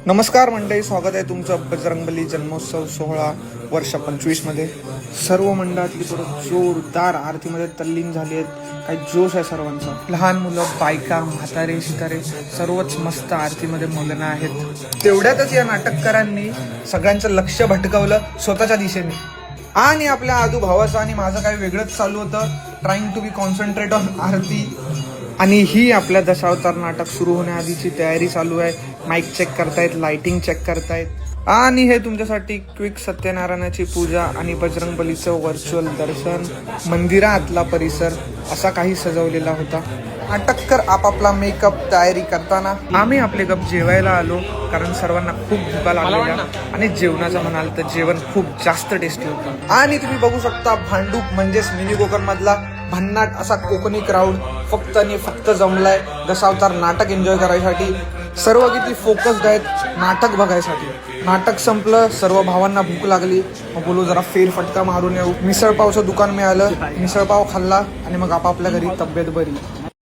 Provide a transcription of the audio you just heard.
नमस्कार मंडळी, स्वागत आहे तुमचं बजरंगबली जन्मोत्सव सोहळा वर्ष 25 मध्ये. सर्व मंडळातली पोरं जोरदार आरतीमध्ये तल्लीन झाली आहेत. काही जोश आहे सर्वांचा. लहान मुलं, बायका, म्हातारे, सितारे सर्वच मस्त आरतीमध्ये मग्न आहेत. तेवढ्यातच या नाटककारांनी सगळ्यांचं लक्ष भटकवलं स्वतःच्या दिशेने. आणि आपल्या आदू भावाचं आणि माझं काही वेगळंच चालू होतं. Trying to be concentrate on aarti. आणि ही आपल्या दशावतार नाटक सुरू होण्याआधीची तयारी चालू आहे. माईक चेक करतायत, लाइटिंग चेक करतायत. आणि हे तुमच्यासाठी क्विक सत्यनारायणाची पूजा आणि बजरंगबलीचं व्हर्च्युअल दर्शन, मंदिरातला परिसर असा काही सजवलेला होता. नाटककर आपापला मेकअप तयारी करताना आम्ही आपले गप जेवायला आलो, कारण सर्वांना खूप भुका लागलेल्या. आणि जेवणाचं म्हणाल तर जेवण खूप जास्त टेस्टी होतं. आणि तुम्ही बघू शकता भांडूप म्हणजेच मिनी कोकण मधला भन्नाट असा कोकणी क्राऊड फक्त आणि फक्त जमलाय दशावतार नाटक एन्जॉय करायसाठी. सर्व किती फोकस्ड आहेत नाटक बघायसाठी. नाटक संपलं, सर्व भावांना भूक लागली. मग बोलू जरा फेरफटका मारून येऊ. मिसळपावचं दुकान मिळालं, मिसळपाव खाल्ला आणि मग आपापल्या घरी तब्येत बरी.